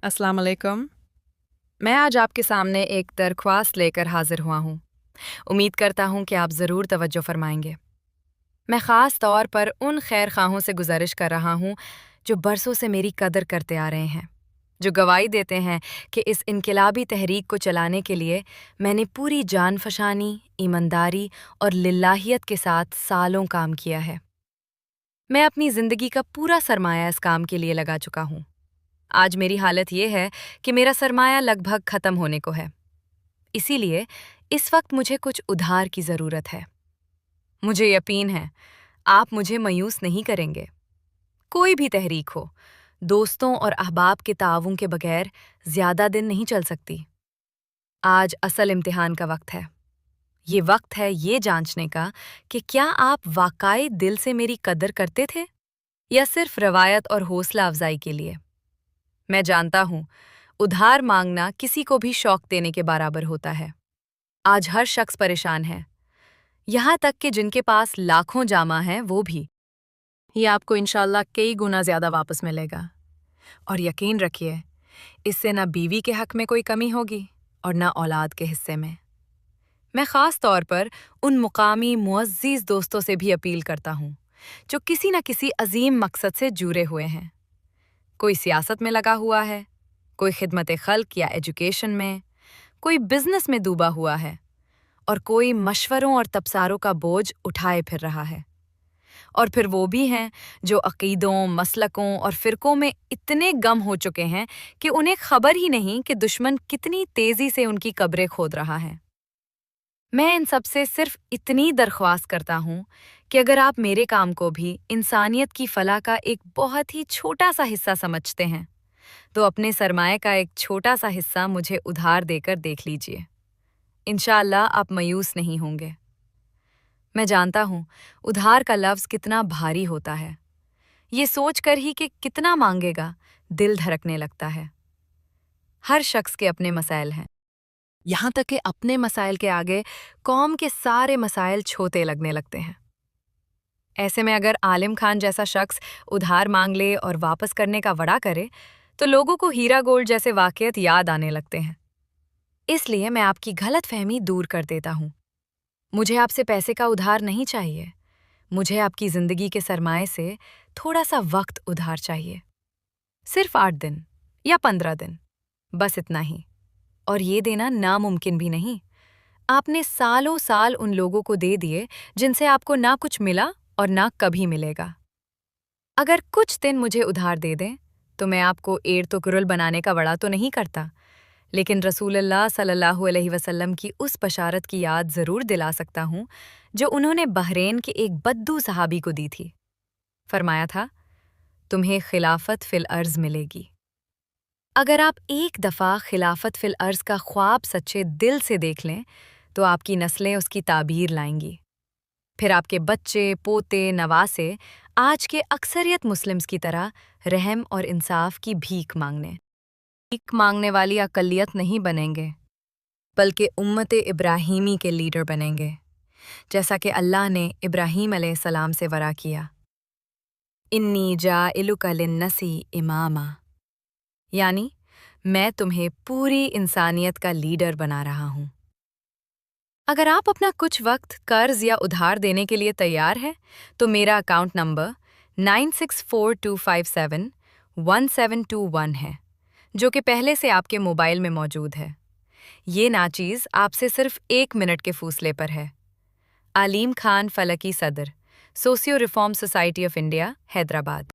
अस्सलाम वालेकुम। मैं आज आपके सामने एक दरख्वास्त लेकर हाजिर हुआ हूँ। उम्मीद करता हूँ कि आप ज़रूर तवज्जो फरमाएंगे। मैं ख़ास तौर पर उन खैर खाहों से गुजारिश कर रहा हूँ जो बरसों से मेरी कदर करते आ रहे हैं, जो गवाही देते हैं कि इस इनकलाबी तहरीक को चलाने के लिए मैंने पूरी जान फशानी, ईमानदारी और लिल्लाहियत के साथ सालों काम किया है। मैं अपनी ज़िंदगी का पूरा सरमाया इस काम के लिए लगा चुका हूँ। आज मेरी हालत ये है कि मेरा सरमाया लगभग खत्म होने को है। इसीलिए इस वक्त मुझे कुछ उधार की ज़रूरत है। मुझे यकीन है आप मुझे मायूस नहीं करेंगे। कोई भी तहरीक हो, दोस्तों और अहबाब के ताउन के बगैर ज़्यादा दिन नहीं चल सकती। आज असल इम्तिहान का वक्त है। ये वक्त है ये जांचने का कि क्या आप वाकई दिल से मेरी कदर करते थे या सिर्फ रवायत और हौसला अफजाई के लिए। मैं जानता हूँ उधार मांगना किसी को भी शौक देने के बराबर होता है। आज हर शख्स परेशान है, यहाँ तक कि जिनके पास लाखों जामा हैं वो भी। ये आपको इंशाल्लाह कई गुना ज़्यादा वापस मिलेगा। और यकीन रखिए, इससे ना बीवी के हक में कोई कमी होगी और ना औलाद के हिस्से में। मैं ख़ास तौर पर उन मुकामी मुअज़्ज़िज़ दोस्तों से भी अपील करता हूँ जो किसी न किसी अजीम मकसद से जुड़े हुए हैं। कोई सियासत में लगा हुआ है, कोई खिदमत खल्क या एजुकेशन में, कोई बिजनेस में डूबा हुआ है और कोई मशवरों और तबसारों का बोझ उठाए फिर रहा है। और फिर वो भी हैं जो अकीदों, मसलकों और फ़िरक़ों में इतने गम हो चुके हैं कि उन्हें खबर ही नहीं कि दुश्मन कितनी तेज़ी से उनकी कब्रें खोद रहा है। मैं इन सब से सिर्फ इतनी दरख्वास्त करता हूँ कि अगर आप मेरे काम को भी इंसानियत की फलाह का एक बहुत ही छोटा सा हिस्सा समझते हैं, तो अपने सरमाए का एक छोटा सा हिस्सा मुझे उधार देकर देख लीजिए। इंशाअल्लाह आप मायूस नहीं होंगे। मैं जानता हूँ उधार का लफ्ज़ कितना भारी होता है। ये सोचकर ही कि कितना मांगेगा, दिल धड़कने लगता है। हर शख्स के अपने मसाइल हैं, यहाँ तक कि अपने मसाइल के आगे कौम के सारे मसाइल छोटे लगने लगते हैं। ऐसे में अगर आलिम खान जैसा शख्स उधार मांग ले और वापस करने का वड़ा करे, तो लोगों को हीरा गोल्ड जैसे वाक़ियत याद आने लगते हैं। इसलिए मैं आपकी गलतफहमी दूर कर देता हूँ। मुझे आपसे पैसे का उधार नहीं चाहिए, मुझे आपकी ज़िंदगी के सरमाए से थोड़ा सा वक्त उधार चाहिए। सिर्फ 8 दिन या 15 दिन, बस इतना ही। और ये देना नामुमकिन भी नहीं। आपने सालों साल उन लोगों को दे दिए जिनसे आपको ना कुछ मिला और ना कभी मिलेगा। अगर कुछ दिन मुझे उधार दे दें, तो मैं आपको एड़ तो कुरुल बनाने का वड़ा तो नहीं करता, लेकिन रसूलुल्लाह सल्लल्लाहु अलैहि वसल्लम की उस बशारत की याद ज़रूर दिला सकता हूँ जो उन्होंने बहरेन के एक बद्दू सहाबी को दी थी। फरमाया था, तुम्हें खिलाफत फिल अर्ज़ मिलेगी। अगर आप एक दफ़ा खिलाफत फिल अर्ज़ का ख्वाब सच्चे दिल से देख लें, तो आपकी नस्लें उसकी ताबीर लाएंगी। फिर आपके बच्चे, पोते, नवासे आज के अक्सरियत मुस्लिम्स की तरह रहम और इंसाफ की भीख मांगने वाली अकलियत नहीं बनेंगे, बल्कि उम्मत इब्राहीमी के लीडर बनेंगे, जैसा कि अल्लाह ने इब्राहीम अलैहिस्सलाम से वरा किया, इन्नी जाइलुका लिन्नसी इमामा, यानी मैं तुम्हें पूरी इंसानियत का लीडर बना रहा हूँ। अगर आप अपना कुछ वक्त कर्ज या उधार देने के लिए तैयार हैं, तो मेरा अकाउंट नंबर 9642571721 है, जो कि पहले से आपके मोबाइल में मौजूद है। ये नाचीज़ आपसे सिर्फ 1 मिनट के फूसले पर है। आलीम खान फलकी सदर, socio reform society of India, Hyderabad.